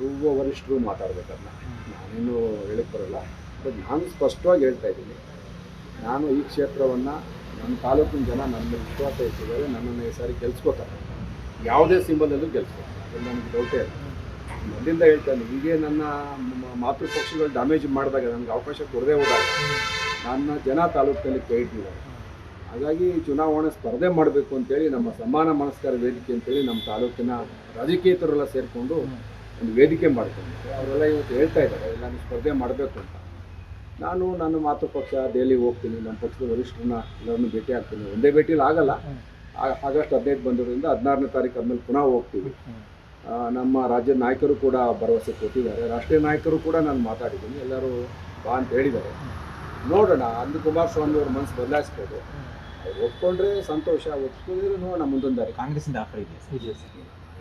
ಅವರು ವರಿಷ್ಠರು ಮಾತಾಡಬೇಕನ್ನ ನಾನೇನು ಹೇಳಕ್ಕೆ ಬರೋಲ್ಲ. ಬಟ್ ನಾನು ಸ್ಪಷ್ಟವಾಗಿ ಹೇಳ್ತಾ ಇದ್ದೀನಿ, ನಾನು ಈ ಕ್ಷೇತ್ರವನ್ನು ನನ್ನ ತಾಲೂಕಿನ ಜನ ನನ್ನ ಮೇಲೆ ವಿಶ್ವಾಸ ಇಟ್ಟಿದ್ದಾರೆ. ನನ್ನನ್ನು ಈ ಸಾರಿ ಗೆಲ್ಸ್ಕೋತಾರೆ, ಯಾವುದೇ ಸಿಂಬಲಲ್ಲೂ ಗೆಲ್ಸ್ಕೋತಾರೆ, ಅದು ನನಗೆ ಡೌಟೇ ಇಲ್ಲ. ಮೊದಲಿಂದ ಹೇಳ್ತಾನೆ, ಹೀಗೆ ನನ್ನ ಮಾತೃಪಕ್ಷಗಳು ಡ್ಯಾಮೇಜ್ ಮಾಡಿದಾಗ, ನನಗೆ ಅವಕಾಶ ಕೊಡದೆ ಹೋದಾಗ ನನ್ನ ಜನ ತಾಲೂಕಿನಲ್ಲಿ ಕೈ ಇಟ್ಟಿದ್ದಾರೆ. ಹಾಗಾಗಿ ಚುನಾವಣೆ ಸ್ಪರ್ಧೆ ಮಾಡಬೇಕು ಅಂತೇಳಿ ನಮ್ಮ ಸಮಾನ ಮನಸ್ಕಾರ ವೇದಿಕೆ ಅಂತೇಳಿ ನಮ್ಮ ತಾಲೂಕಿನ ರಾಜಕೀಯತರೆಲ್ಲ ಸೇರಿಕೊಂಡು ಒಂದು ವೇದಿಕೆ ಮಾಡ್ಕೊಂಡು ಅವರೆಲ್ಲ ಇವತ್ತು ಹೇಳ್ತಾ ಇದ್ದಾರೆ ನಾನು ಸ್ಪರ್ಧೆ ಮಾಡಬೇಕು ಅಂತ. ನಾನು ನನ್ನ ಮಾತೃಪಕ್ಷ ದೆಹಲಿಗೆ ಹೋಗ್ತೀನಿ, ನಮ್ಮ ಪಕ್ಷದ ವರಿಷ್ಠರನ್ನ ಎಲ್ಲರನ್ನೂ ಭೇಟಿ ಆಗ್ತೀನಿ. ಒಂದೇ ಭೇಟಿಲಿ ಆಗಲ್ಲ, ಆಗಸ್ಟ್ 15 ಬಂದಿರೋದ್ರಿಂದ 16ನೇ ತಾರೀಕು ಆದಮೇಲೆ ಪುನಃ ಹೋಗ್ತೀವಿ. ನಮ್ಮ ರಾಜ್ಯದ ನಾಯಕರು ಕೂಡ ಭರವಸೆ ಕೊಟ್ಟಿದ್ದಾರೆ, ರಾಷ್ಟ್ರೀಯ ನಾಯಕರು ಕೂಡ ನಾನು ಮಾತಾಡಿದ್ದೀನಿ, ಎಲ್ಲರೂ ಬಾ ಅಂತ ಹೇಳಿದ್ದಾರೆ. ನೋಡೋಣ, ಅಂದು ಕುಮಾರಸ್ವಾಮಿ ಅವ್ರ ಮನಸ್ಸು ಬದಲಾಯಿಸ್ಬೋದು. ಅವ್ರು ಒಪ್ಕೊಂಡ್ರೆ ಸಂತೋಷ, ಒಪ್ಕೊಂಡಿದ್ರೆ ನೋಡೋಣ ಮುಂದೊಂದು ದಾರಿ. ಕಾಂಗ್ರೆಸ್ಸಿಂದ ಆಫರ್ ಇದೆಯಾ?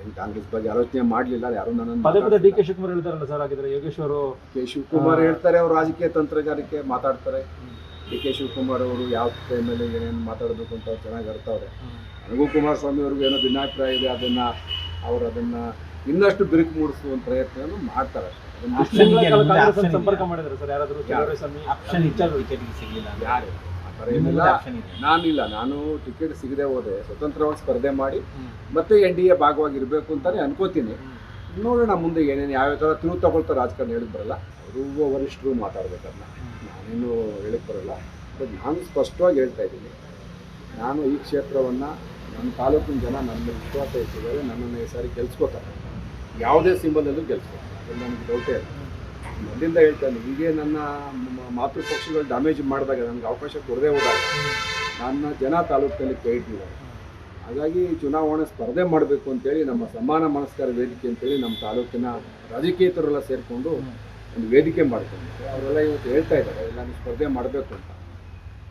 ಏನು ಕಾಂಗ್ರೆಸ್ ಬಗ್ಗೆ ಆಲೋಚನೆ ಮಾಡಲಿಲ್ಲ ಯಾರು. ನನ್ನ ಪದೇ ಪದೇ ಡಿ ಕೆ ಶಿವಕುಮಾರ್ ಹೇಳ್ತಾರಲ್ಲ ಸರ್, ಹಾಗಿದ್ರೆ ಯೋಗೇಶ್ವರು ಕೆ ಶಿವಕುಮಾರ್ ಹೇಳ್ತಾರೆ, ಅವರು ರಾಜಕೀಯ ತಂತ್ರಗಾರಿಕೆ ಮಾತಾಡ್ತಾರೆ. ಡಿ ಕೆ ಶಿವಕುಮಾರ್ ಅವರು ಯಾವ ಟೈಮಲ್ಲಿ ಏನೇನು ಮಾತಾಡಬೇಕು ಅಂತ ಅವ್ರು ಚೆನ್ನಾಗಿ ಅರ್ಥವ್ರೆ. ನನಗೂ ಕುಮಾರಸ್ವಾಮಿ ಅವ್ರಿಗೂ ಏನೋ ಭಿನ್ನಾಭಿಪ್ರಾಯ ಇದೆ, ಅದನ್ನು ಇನ್ನಷ್ಟು ಬಿರುಕು ಮೂಡಿಸುವ ಪ್ರಯತ್ನವನ್ನು ಮಾಡ್ತಾರೆ ಅಷ್ಟೇ. ಸಂಪರ್ಕ ಮಾಡಿದ್ರೆ ಸರ್ ಯಾರಾದರೂ ಆಪ್ಷನ್ ಇತ್ತು ಟಿಕೆಟ್ಗೆ ಸಿಗಲಿಲ್ಲ? ಯಾರು ಆ ಥರ ಏನಿಲ್ಲ. ನಾನಿಲ್ಲ, ನಾನು ಟಿಕೆಟ್ ಸಿಗದೆ ಹೋದೆ ಸ್ವತಂತ್ರವಾಗಿ ಸ್ಪರ್ಧೆ ಮಾಡಿ ಮತ್ತೆ NDA ಭಾಗವಾಗಿರ್ಬೇಕು ಅಂತಾನೆ ಅನ್ಕೋತೀನಿ. ನೋಡೋಣ ಮುಂದೆ ಏನೇನು ಯಾವ ಥರ ತಿರುವು ತಗೊಳ್ತಾರೆ ರಾಜಕಾರಣ ಹೇಳಿದ್ ಬರಲ್ಲ. ಅವರು ವರಿಷ್ಠರು ಮಾತಾಡ್ಬೇಕನ್ನ ನಾನೇನು ಹೇಳಕ್ಕೆ ಬರೋಲ್ಲ. ಬಟ್ ನಾನು ಸ್ಪಷ್ಟವಾಗಿ ಹೇಳ್ತಾ ಇದ್ದೀನಿ, ನಾನು ಈ ಕ್ಷೇತ್ರವನ್ನು ನನ್ನ ತಾಲೂಕಿನ ಜನ ನನ್ನ ಮೇಲೆ ವಿಶ್ವಾಸ ಇಟ್ಟಿದ್ದಾರೆ. ನನ್ನನ್ನು ಈ ಸಾರಿ ಗೆಲ್ಸ್ಕೋತಾರೆ, ಯಾವುದೇ ಸಿಂಬಲಲ್ಲೂ ಗೆಲ್ಸ್ಕೋತಾರೆ, ಅದು ನನಗೆ ಡೌಟೇ ಇಲ್ಲ. ಮೊದಲಿಂದ ಹೇಳ್ತಾನೆ, ಹೀಗೆ ನನ್ನ ಮಾತೃಪಕ್ಷಗಳು ಡ್ಯಾಮೇಜ್ ಮಾಡಿದಾಗ, ನನಗೆ ಅವಕಾಶ ಕೊಡದೆ ಹೋದಾಗ ನನ್ನ ಜನ ತಾಲೂಕಿನಲ್ಲಿ ಕೈ ಇಟ್ಟಿದ್ದಾರೆ. ಹಾಗಾಗಿ ಚುನಾವಣೆ ಸ್ಪರ್ಧೆ ಮಾಡಬೇಕು ಅಂತೇಳಿ ನಮ್ಮ ಸಮಾನ ಮನಸ್ಕಾರ ವೇದಿಕೆ ಅಂತೇಳಿ ನಮ್ಮ ತಾಲೂಕಿನ ರಾಜಕೀಯತರೆಲ್ಲ ಸೇರಿಕೊಂಡು ಒಂದು ವೇದಿಕೆ ಮಾಡ್ಕೊಂಡು ಅವರೆಲ್ಲ ಇವತ್ತು ಹೇಳ್ತಾ ಇದ್ದಾರೆ ನಾನು ಸ್ಪರ್ಧೆ ಮಾಡಬೇಕು ಅಂತ.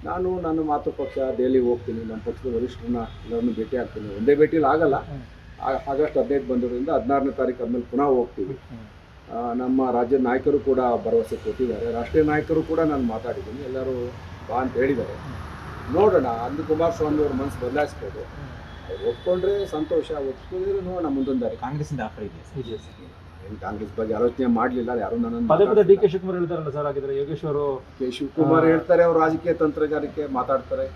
ನಾನು ನನ್ನ ಮಾತೃಪಕ್ಷ ದೆಹಲಿಗೆ ಹೋಗ್ತೀನಿ, ನಮ್ಮ ಪಕ್ಷದ ವರಿಷ್ಠರನ್ನ ಎಲ್ಲರನ್ನೂ ಭೇಟಿ ಆಗ್ತೀನಿ. ಒಂದೇ ಭೇಟಿಲಿ ಆಗಲ್ಲ, ಆಗಸ್ಟ್ 15 ಬಂದಿರೋದ್ರಿಂದ 16ನೇ ತಾರೀಕು ಆದಮೇಲೆ ಪುನಃ ಹೋಗ್ತೀವಿ. ನಮ್ಮ ರಾಜ್ಯದ ನಾಯಕರು ಕೂಡ ಭರವಸೆ ಕೊಟ್ಟಿದ್ದಾರೆ, ರಾಷ್ಟ್ರೀಯ ನಾಯಕರು ಕೂಡ ನಾನು ಮಾತಾಡಿದ್ದೀನಿ, ಎಲ್ಲರೂ ಬಾ ಅಂತ ಹೇಳಿದ್ದಾರೆ. ನೋಡೋಣ, ಅಂದು ಕುಮಾರಸ್ವಾಮಿ ಅವ್ರ ಮನಸ್ಸು ಬದಲಾಯಿಸ್ಬೋದು. ಅವ್ರು ಒಪ್ಕೊಂಡ್ರೆ ಸಂತೋಷ, ಒಪ್ಕೊಂಡಿದ್ರೆ ನೋಡೋಣ ಮುಂದೊಂದು ದಾರಿ. ಕಾಂಗ್ರೆಸ್ಸಿಂದ ಆಫರ್ ಇದೆಯಾ? ಏನು ಕಾಂಗ್ರೆಸ್ ಬಗ್ಗೆ ಆಲೋಚನೆ ಮಾಡಲಿಲ್ಲ ಯಾರು. ಪದೇ ಪದೇ ಡಿ ಕೆ ಶಿವಕುಮಾರ್ ಹೇಳ್ತಾರಲ್ಲ ಸರ್, ಹಾಗಿದ್ರೆ ಯೋಗೇಶ್ವರು ಕೆ ಶಿವಕುಮಾರ್ ಹೇಳ್ತಾರೆ, ಅವರು ರಾಜಕೀಯ ತಂತ್ರಗಾರಿಕೆ ಮಾತಾಡ್ತಾರೆ.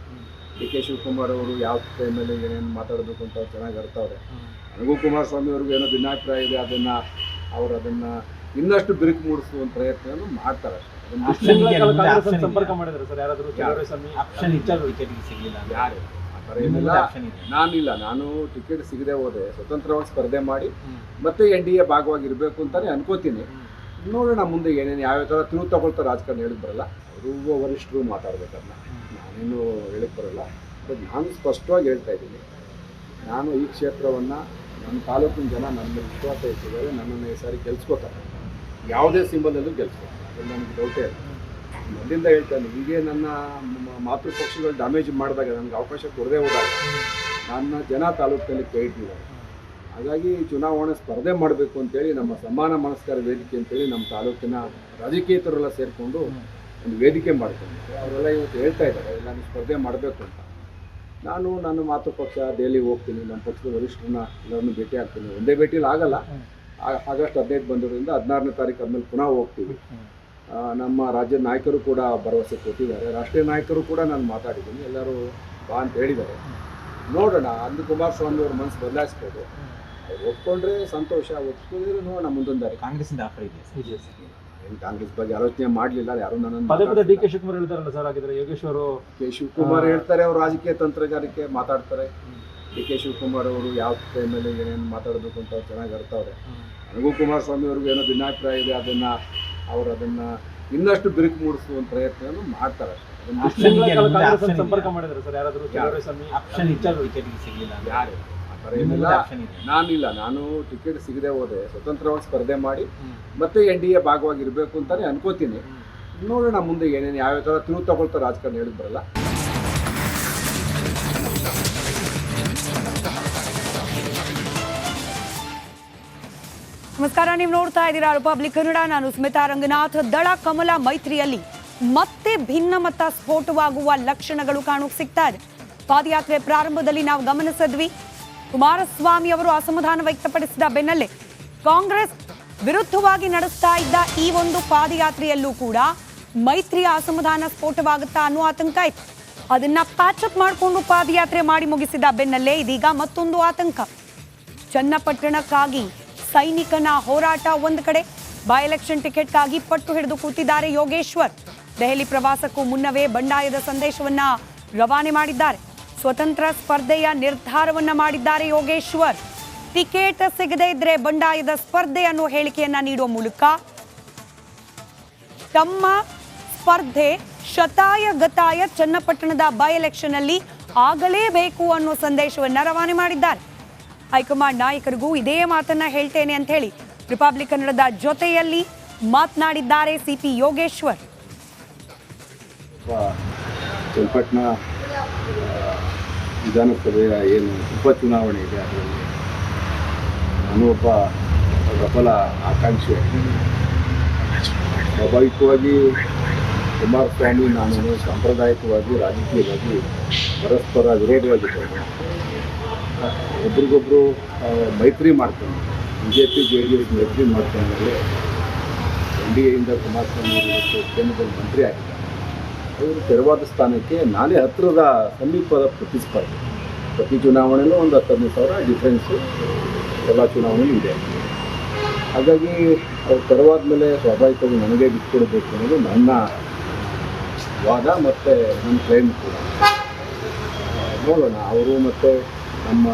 ಡಿ ಕೆ ಶಿವಕುಮಾರ್ ಅವರು ಯಾವ ಟೈಮಲ್ಲಿ ಏನೇನು ಮಾತಾಡಬೇಕು ಅಂತ ಅವ್ರು ಚೆನ್ನಾಗಿ ಅರ್ಥವ್ರೆ. ನನಗೂ ಕುಮಾರಸ್ವಾಮಿ ಅವ್ರಿಗೂ ಏನೋ ಭಿನ್ನಾಭಿಪ್ರಾಯ ಇದೆ, ಅದನ್ನು ಇನ್ನಷ್ಟು ಬಿರುಕು ಮೂಡಿಸುವ ಪ್ರಯತ್ನವನ್ನು ಮಾಡ್ತಾರೆ ಅಷ್ಟೇ. ಸಂಪರ್ಕ ಮಾಡಿದ್ರೆ ಸರ್ ಯಾರಾದರೂ ಆಪ್ಷನ್ ಇತ್ತು ಟಿಕೆಟ್ಗೆ ಸಿಗಲಿಲ್ಲ? ಯಾರು ಆ ಥರ ಏನಿಲ್ಲ. ನಾನಿಲ್ಲ, ನಾನು ಟಿಕೆಟ್ ಸಿಗದೆ ಹೋದೆ ಸ್ವತಂತ್ರವಾಗಿ ಸ್ಪರ್ಧೆ ಮಾಡಿ ಮತ್ತೆ NDA ಭಾಗವಾಗಿರ್ಬೇಕು ಅಂತಾನೆ ಅನ್ಕೋತೀನಿ. ನೋಡೋಣ ಮುಂದೆ ಏನೇನು ಯಾವ ಥರ ತಿರುವು ತಗೊಳ್ತಾರೆ ರಾಜಕಾರಣ ಹೇಳಿದ್ ಬರಲ್ಲ. ಅವರು ವರಿಷ್ಠರು ಮಾತಾಡ್ಬೇಕನ್ನ ನಾನೇನು ಹೇಳಕ್ಕೆ ಬರೋಲ್ಲ. ಬಟ್ ನಾನು ಸ್ಪಷ್ಟವಾಗಿ ಹೇಳ್ತಾ ಇದ್ದೀನಿ, ನಾನು ಈ ಕ್ಷೇತ್ರವನ್ನು ನನ್ನ ತಾಲೂಕಿನ ಜನ ನನ್ನ ಮೇಲೆ ವಿಶ್ವಾಸ ಇಟ್ಟಿದ್ದಾರೆ. ನನ್ನನ್ನು ಈ ಸಾರಿ ಗೆಲ್ಸ್ಕೋತಾರೆ, ಯಾವುದೇ ಸಿಂಬಲಲ್ಲೂ ಗೆಲ್ಸ್ಕೋತಾರೆ, ಅದು ನನಗೆ ಡೌಟೇ ಇಲ್ಲ. ಮೊದಲಿಂದ ಹೇಳ್ತಾನೆ, ಹೀಗೆ ನನ್ನ ಮಾತೃಪಕ್ಷಗಳು ಡ್ಯಾಮೇಜ್ ಮಾಡಿದಾಗ, ನನಗೆ ಅವಕಾಶ ಕೊಡದೆ ಹೋದಾಗ ನನ್ನ ಜನ ತಾಲೂಕಿನಲ್ಲಿ ಕೈ ಇಟ್ಟಿದ್ದಾರೆ. ಹಾಗಾಗಿ ಚುನಾವಣೆ ಸ್ಪರ್ಧೆ ಮಾಡಬೇಕು ಅಂತೇಳಿ ನಮ್ಮ ಸಮಾನ ಮನಸ್ಕಾರ ವೇದಿಕೆ ಅಂತೇಳಿ ನಮ್ಮ ತಾಲೂಕಿನ ರಾಜಕೀಯತರೆಲ್ಲ ಸೇರಿಕೊಂಡು ಒಂದು ವೇದಿಕೆ ಮಾಡ್ಕೊಂಡು ಅವರೆಲ್ಲ ಇವತ್ತು ಹೇಳ್ತಾ ಇದ್ದಾರೆ ನಾನು ಸ್ಪರ್ಧೆ ಮಾಡಬೇಕು ಅಂತ. ನಾನು ನನ್ನ ಮಾತೃಪಕ್ಷ ದೆಹಲಿಗೆ ಹೋಗ್ತೀನಿ, ನಮ್ಮ ಪಕ್ಷದ ವರಿಷ್ಠರನ್ನ ಎಲ್ಲರನ್ನೂ ಭೇಟಿ ಆಗ್ತೀನಿ. ಒಂದೇ ಭೇಟಿಲಿ ಆಗಲ್ಲ, ಆಗಸ್ಟ್ 15 ಬಂದಿರೋದ್ರಿಂದ 16ನೇ ತಾರೀಕು ಆದಮೇಲೆ ಪುನಃ ಹೋಗ್ತೀವಿ. ನಮ್ಮ ರಾಜ್ಯದ ನಾಯಕರು ಕೂಡ ಭರವಸೆ ಕೊಟ್ಟಿದ್ದಾರೆ, ರಾಷ್ಟ್ರೀಯ ನಾಯಕರು ಕೂಡ ನಾನು ಮಾತಾಡಿದ್ದೀನಿ, ಎಲ್ಲರೂ ಬಾ ಅಂತ ಹೇಳಿದ್ದಾರೆ. ನೋಡೋಣ, ಅಂದು ಕುಮಾರಸ್ವಾಮಿ ಅವ್ರ ಮನಸ್ಸು ಬದಲಾಯಿಸ್ಬೋದು. ಅವ್ರು ಒಪ್ಕೊಂಡ್ರೆ ಸಂತೋಷ, ಒಪ್ಕೊಂಡಿದ್ರೆ ನೋಡೋಣ ಮುಂದೊಂದು ದಾರಿ. ಕಾಂಗ್ರೆಸ್ಸಿಂದ ಆಫರ್ ಇದೆಯಾ? ಏನು ಕಾಂಗ್ರೆಸ್ ಬಗ್ಗೆ ಆಲೋಚನೆ ಮಾಡಲಿಲ್ಲ ಯಾರು. ಪದೇ ಪದೇ ಡಿ ಕೆ ಶಿವಕುಮಾರ್ ಹೇಳ್ತಾರಲ್ಲ ಸರ್, ಹಾಗಿದ್ರೆ ಯೋಗೇಶ್ವರು ಕೆ ಶಿವಕುಮಾರ್ ಹೇಳ್ತಾರೆ, ಅವರು ರಾಜಕೀಯ ತಂತ್ರಗಾರಿಕೆ ಮಾತಾಡ್ತಾರೆ. ಡಿ ಕೆ ಶಿವಕುಮಾರ್ ಅವರು ಯಾವ ಟೈಮಲ್ಲಿ ಏನೇನು ಮಾತಾಡಬೇಕು ಅಂತ ಅವ್ರು ಚೆನ್ನಾಗಿ ಅರ್ಥವ್ರೆ. ನನಗೂ ಕುಮಾರಸ್ವಾಮಿ ಅವ್ರಿಗೂ ಏನೋ ಭಿನ್ನಾಭಿಪ್ರಾಯ ಇದೆ, ಅದನ್ನು ಇನ್ನಷ್ಟು ಬಿರುಕು ಮೂಡಿಸುವ ಪ್ರಯತ್ನವನ್ನು ಮಾಡ್ತಾರೆ ಅಷ್ಟೇ. ಸಂಪರ್ಕ ಮಾಡಿದ್ರೆ ಸರ್ ಯಾರಾದರೂ ಆಪ್ಷನ್ ಇತ್ತು ಟಿಕೆಟ್ಗೆ ಸಿಗಲಿಲ್ಲ? ಯಾರು ಆ ಥರ ಏನಿಲ್ಲ. ನಾನಿಲ್ಲ, ನಾನು ಟಿಕೆಟ್ ಸಿಗದೆ ಹೋದೆ ಸ್ವತಂತ್ರವಾಗಿ ಸ್ಪರ್ಧೆ ಮಾಡಿ ಮತ್ತೆ NDA ಭಾಗವಾಗಿರ್ಬೇಕು ಅಂತಾನೆ ಅನ್ಕೋತೀನಿ. ನೋಡೋಣ ಮುಂದೆ ಏನೇನು ಯಾವ ಥರ ತಿರುವು ತಗೊಳ್ತಾರೆ ರಾಜಕಾರಣ ಹೇಳಿದ್ ಬರಲ್ಲ. ನಮಸ್ಕಾರ, ನೀವು ನೋಡ್ತಾ ಇದ್ದೀರಾ ರಿಪಬ್ಲಿಕ್ ಕನ್ನಡ. ನಾನು ಸ್ಮಿತಾ ರಂಗನಾಥ್. ದಳ ಕಮಲ ಮೈತ್ರಿಯಲ್ಲಿ ಮತ್ತೆ ಭಿನ್ನಮತ ಸ್ಫೋಟವಾಗುವ ಲಕ್ಷಣಗಳು ಕಾಣೋಕೆ ಸಿಗ್ತಾ ಇದೆ. ಪಾದಯಾತ್ರೆ ಪ್ರಾರಂಭದಲ್ಲಿ ನಾವು ಗಮನಿಸಿದ್ವಿ, ಕುಮಾರಸ್ವಾಮಿ ಅವರು ಅಸಮಾಧಾನ ವ್ಯಕ್ತಪಡಿಸಿದ ಬೆನ್ನಲ್ಲೇ ಕಾಂಗ್ರೆಸ್ ವಿರುದ್ಧವಾಗಿ ನಡೆಸ್ತಾ ಇದ್ದ ಈ ಒಂದು ಪಾದಯಾತ್ರೆಯಲ್ಲೂ ಕೂಡ ಮೈತ್ರಿಯ ಅಸಮಾಧಾನ ಸ್ಫೋಟವಾಗುತ್ತಾ ಅನ್ನೋ ಆತಂಕ ಇತ್ತು. ಅದನ್ನ ಪ್ಯಾಚಪ್ ಮಾಡಿಕೊಂಡು ಪಾದಯಾತ್ರೆ ಮಾಡಿ ಮುಗಿಸಿದ ಬೆನ್ನಲ್ಲೇ ಇದೀಗ ಮತ್ತೊಂದು ಆತಂಕ. ಚನ್ನಪಟ್ಟಣಕ್ಕಾಗಿ ಸೈನಿಕನ ಹೋರಾಟ ಒಂದು ಕಡೆ, ಬೈ ಎಲೆಕ್ಷನ್ ಟಿಕೆಟ್ಗಾಗಿ ಪಟ್ಟು ಹಿಡಿದು ಕೂತಿದ್ದಾರೆ ಯೋಗೇಶ್ವರ್. ದೆಹಲಿ ಪ್ರವಾಸಕ್ಕೂ ಮುನ್ನವೇ ಬಂಡಾಯದ ಸಂದೇಶವನ್ನ ರವಾನೆ ಮಾಡಿದ್ದಾರೆ. ಸ್ವತಂತ್ರ ಸ್ಪರ್ಧೆಯ ನಿರ್ಧಾರವನ್ನ ಮಾಡಿದ್ದಾರೆ ಯೋಗೇಶ್ವರ್. ಟಿಕೆಟ್ ಸಿಗದೇ ಇದ್ರೆ ಬಂಡಾಯದ ಸ್ಪರ್ಧೆ ಅನ್ನೋ ಹೇಳಿಕೆಯನ್ನ ನೀಡುವ ಮೂಲಕ ತಮ್ಮ ಸ್ಪರ್ಧೆ ಶತಾಯ ಗತಾಯ ಚನ್ನಪಟ್ಟಣದ ಬೈ ಎಲೆಕ್ಷನ್ ಅಲ್ಲಿ ಆಗಲೇಬೇಕು ಅನ್ನೋ ಸಂದೇಶವನ್ನ ರವಾನೆ ಮಾಡಿದ್ದಾರೆ. ಹೈಕಮಾಂಡ್ ನಾಯಕರಿಗೂ ಇದೇ ಮಾತನ್ನ ಹೇಳ್ತೇನೆ ಅಂತ ಹೇಳಿ ರಿಪಬ್ಲಿಕ್ ಕನ್ನಡದ ಜೊತೆಯಲ್ಲಿ ಮಾತನಾಡಿದ್ದಾರೆ ಸಿಪಿ ಯೋಗೇಶ್ವರ್. ಚನ್ನಪಟ್ಟಣ ವಿಧಾನಸಭೆಯ ಏನು ಉಪಚುನಾವಣೆ ಇದೆ ಅದರಲ್ಲಿ ನಾನು ಒಬ್ಬ ಪ್ರಬಲ ಆಕಾಂಕ್ಷಿ. ಸ್ವಾಭಾವಿಕವಾಗಿ ಕುಮಾರಸ್ವಾಮಿ ನಾನು ಸಾಂಪ್ರದಾಯಿಕವಾಗಿ ರಾಜಕೀಯವಾಗಿ ಪರಸ್ಪರ ವಿರೋಧವಾಗಿದ್ದೇವೆ. ಒಬ್ರಿಗೊಬ್ಬರು ಮೈತ್ರಿ ಮಾಡ್ಕೊಂಡು BJP JDS ಮೈತ್ರಿ ಮಾಡ್ಕೊಂಡ್ಮೇಲೆ NDAಯಿಂದ ಕುಮಾರಸ್ವಾಮಿ ಇವತ್ತು ಕೇಂದ್ರದಲ್ಲಿ ಮಂತ್ರಿ ಆಗಿದ್ದಾರೆ. ಅವರು ತೆರವಾದ ಸ್ಥಾನಕ್ಕೆ ನಾನೇ ಹತ್ತಿರದ ಸಮೀಪದ ಪ್ರತಿಸ್ಪರ್ಧೆ. ಪ್ರತಿ ಚುನಾವಣೆಯಲ್ಲೂ ಒಂದು 10,000 ಡಿಫ್ರೆನ್ಸು ಎಲ್ಲ ಚುನಾವಣೆಯೂ ಇದೆ. ಹಾಗಾಗಿ ಅವ್ರು ತೆರವಾದ ಮೇಲೆ ಸ್ವಾಭಾವಿಕವಾಗಿ ನನಗೆ ಬಿಟ್ಕೊಡ್ಬೇಕು ಅನ್ನೋದು ನನ್ನ ವಾದ ಮತ್ತು ನನ್ನ ಕ್ಲೈಮ್ ಕೂಡ. ನೋಡೋಣ ಅವರು ಮತ್ತು ನಮ್ಮ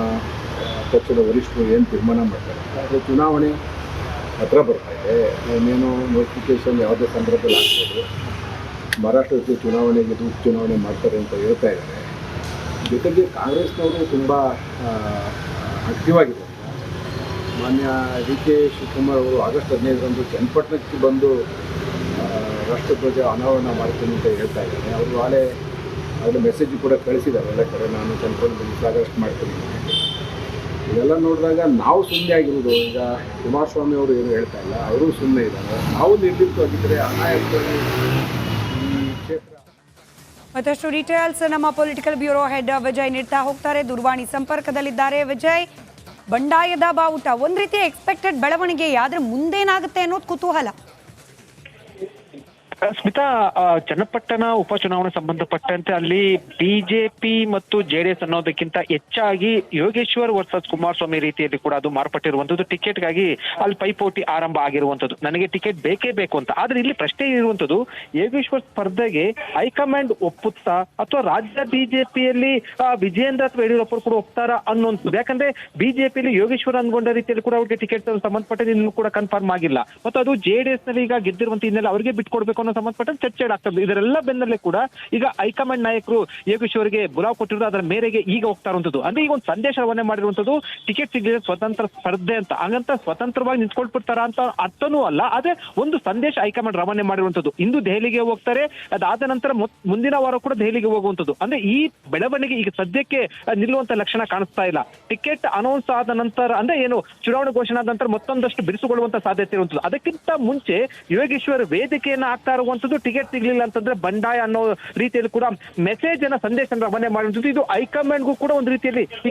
ಪಕ್ಷದ ವರಿಷ್ಠರು ಏನು ತೀರ್ಮಾನ ಮಾಡ್ತಾರೆ. ಆದರೆ ಚುನಾವಣೆ ಹತ್ರ ಬರ್ತಾಯಿದೆ. ಇನ್ನೇನು ನೋಟಿಫಿಕೇಷನ್ ಯಾವುದೇ ಸಂದರ್ಭದಲ್ಲಿ ಆಗ್ಬೋದು. ಮಹಾರಾಷ್ಟ್ರದಲ್ಲಿ ಚುನಾವಣೆಗೆ ಉಪಚುನಾವಣೆ ಮಾಡ್ತಾರೆ ಅಂತ ಹೇಳ್ತಾ ಇದ್ದಾರೆ. ಜೊತೆಗೆ ಕಾಂಗ್ರೆಸ್ನವರು ತುಂಬ ಆಕ್ಟಿವ್ ಆಗಿದ್ದಾರೆ. ಮಾನ್ಯ DK ಶಿವಕುಮಾರ್ ಅವರು ಆಗಸ್ಟ್ 15ರಂದು ಚನ್ನಪಟ್ಟಣಕ್ಕೆ ಬಂದು ರಾಷ್ಟ್ರಧ್ವಜ ಅನಾವರಣ ಮಾಡ್ತೀನಿ ಅಂತ ಹೇಳ್ತಾ ಇದ್ದಾರೆ. ಅವರು ಆಗಲೇ ಮೆಸೇಜ್ ಕೂಡ ಕಳಿಸಿದ್ದಾರೆ ಎಲ್ಲ ಕಡೆ, ನಾನು ಚನ್ನಪಟ್ಟಣದಲ್ಲಿ ಫ್ಲಾಗ್ ಮಾಡ್ತೀನಿ. ಇದೆಲ್ಲ ನೋಡಿದಾಗ ನಾವು ಸುಮ್ಮನೆ ಆಗಿರೋದು. ಈಗ ಕುಮಾರಸ್ವಾಮಿ ಅವರು ಏನು ಹೇಳ್ತಾ ಇಲ್ಲ, ಅವರು ಸುಮ್ಮನೆ ಇದ್ದಾರೆ. ನಾವು ನಿರ್ದಿಷ್ಟವಾಗಿದ್ದರೆ ಅನಾಯಕವಾಗಿ ಈ ಕ್ಷೇತ್ರ. ಮತ್ತಷ್ಟು ಡೀಟೇಲ್ಸ್ ನಮ್ಮ ಪೊಲಿಟಿಕಲ್ ಬ್ಯೂರೋ ಹೆಡ್ ವಿಜಯ್ ನೀಡ್ತಾ ಹೋಗ್ತಾರೆ. ದೂರವಾಣಿ ಸಂಪರ್ಕದಲ್ಲಿದ್ದಾರೆ. ವಿಜಯ್, ಬಂಡಾಯದ ಬಾವುಟ ಒಂದ್ ರೀತಿ ಎಕ್ಸ್ಪೆಕ್ಟೆಡ್ ಬೆಳವಣಿಗೆ, ಆದ್ರೆ ಮುಂದೇನಾಗುತ್ತೆ ಅನ್ನೋದು ಕುತೂಹಲ. ಸ್ಮಿತಾ, ಚನ್ನಪಟ್ಟಣ ಉಪಚುನಾವಣೆ ಸಂಬಂಧಪಟ್ಟಂತೆ ಅಲ್ಲಿ ಬಿಜೆಪಿ ಮತ್ತು JDS ಅನ್ನೋದಕ್ಕಿಂತ ಹೆಚ್ಚಾಗಿ ಯೋಗೇಶ್ವರ್ ವರ್ಸಸ್ ಕುಮಾರಸ್ವಾಮಿ ರೀತಿಯಲ್ಲಿ ಕೂಡ ಅದು ಮಾರ್ಪಟ್ಟಿರುವಂತದ್ದು. ಟಿಕೆಟ್ಗಾಗಿ ಅಲ್ಲಿ ಪೈಪೋಟಿ ಆರಂಭ ಆಗಿರುವಂತದ್ದು. ನನಗೆ ಟಿಕೆಟ್ ಬೇಕೇ ಬೇಕು ಅಂತ. ಆದ್ರೆ ಇಲ್ಲಿ ಪ್ರಶ್ನೆ ಇರುವಂತದ್ದು, ಯೋಗೇಶ್ವರ್ ಸ್ಪರ್ಧೆಗೆ ಹೈಕಮಾಂಡ್ ಒಪ್ಪುತ್ತಾ ಅಥವಾ ರಾಜ್ಯ ಬಿಜೆಪಿಯಲ್ಲಿ ವಿಜಯೇಂದ್ರ ಅಥವಾ ಯಡಿಯೂರಪ್ಪ ಕೂಡ ಒಪ್ತಾರಾ ಅನ್ನೋಂಥದ್ದು. ಯಾಕಂದ್ರೆ ಬಿಜೆಪಿಯಲ್ಲಿ ಯೋಗೇಶ್ವರ್ ಅನ್ಕೊಂಡ ರೀತಿಯಲ್ಲಿ ಕೂಡ ಅವ್ರಿಗೆ ಟಿಕೆಟ್ ಸಂಬಂಧಪಟ್ಟ ಇನ್ನೂ ಕೂಡ ಕನ್ಫರ್ಮ್ ಆಗಿಲ್ಲ. ಮತ್ತು ಅದು JDS ನಲ್ಲಿ ಈಗ ಗೆದ್ದಿರುವಂತ ಹಿನ್ನೆಲೆ ಅವರಿಗೆ ಬಿಟ್ಕೊಡ್ಬೇಕು ಸಂಬಂಧಪಟ್ಟ ಚರ್ಚೆ ಆಗ್ತದೆ. ಇದರೆಲ್ಲ ಬೆನ್ನಲ್ಲೇ ಕೂಡ ಈಗ ಹೈಕಮಾಂಡ್ ನಾಯಕರು ಯೋಗೇಶ್ವರ್ಗೆ ಬುಲಾವ್ ಕೊಟ್ಟಿರೋದು. ಅದರ ಮೇರೆಗೆ ಈಗ ಹೋಗ್ತಾ ಇರುವಂತದ್ದು. ಅಂದ್ರೆ ಈಗ ಒಂದು ಸಂದೇಶ ರವಾನೆ ಮಾಡಿರುವಂತದ್ದು, ಟಿಕೆಟ್ ಸಿಗಲಿದೆ ಸ್ವತಂತ್ರ ಸ್ಪರ್ಧೆ ಅಂತ. ಹಾಗಂತ ಸ್ವತಂತ್ರವಾಗಿ ನಿಂತ್ಕೊಳ್ಬಿಡ್ತಾರ ಅಂತ ಅರ್ಥನೂ ಅಲ್ಲ. ಆದ್ರೆ ಒಂದು ಸಂದೇಶ ಹೈಕಮಾಂಡ್ ರವಾನೆ ಮಾಡಿರುವಂತದ್ದು. ಇಂದು ದೆಹಲಿಗೆ ಹೋಗ್ತಾರೆ, ಅದಾದ ನಂತರ ಮುಂದಿನ ವಾರ ಕೂಡ ದೆಹಲಿಗೆ ಹೋಗುವಂತದ್ದು. ಅಂದ್ರೆ ಈ ಬೆಳವಣಿಗೆ ಈಗ ಸದ್ಯಕ್ಕೆ ನಿಲ್ಲುವಂತ ಲಕ್ಷಣ ಕಾಣಿಸ್ತಾ ಇಲ್ಲ. ಟಿಕೆಟ್ ಅನೌನ್ಸ್ ಆದ ನಂತರ, ಅಂದ್ರೆ ಏನು ಚುನಾವಣೆ ಘೋಷಣೆ ಆದ ನಂತರ ಮತ್ತೊಂದಷ್ಟು ಬಿರುಸುಗೊಳ್ಳುವಂತ ಸಾಧ್ಯತೆ ಇರುವಂತದ್ದು. ಅದಕ್ಕಿಂತ ಮುಂಚೆ ಯೋಗೇಶ್ವರ್ ವೇದಿಕೆಯನ್ನ ಆಗ್ತಾ ಇರುವಂತದ್ದು, ಟಿಕೆಟ್ ಸಿಗ್ಲಿಲ್ಲ ಅಂತಂದ್ರೆ ಬಂಡಾಯ ಅನ್ನೋ ರೀತಿಯಲ್ಲಿ ಕೂಡ ಮೆಸೇಜ್ ಅನ್ನ ಸಂದೇಶ ರವಾನೆ ಮಾಡುವಂಥದ್ದು. ಇದು ಹೈಕಮಾಂಡ್ಗೂ ಕೂಡ ಒಂದು ರೀತಿಯಲ್ಲಿ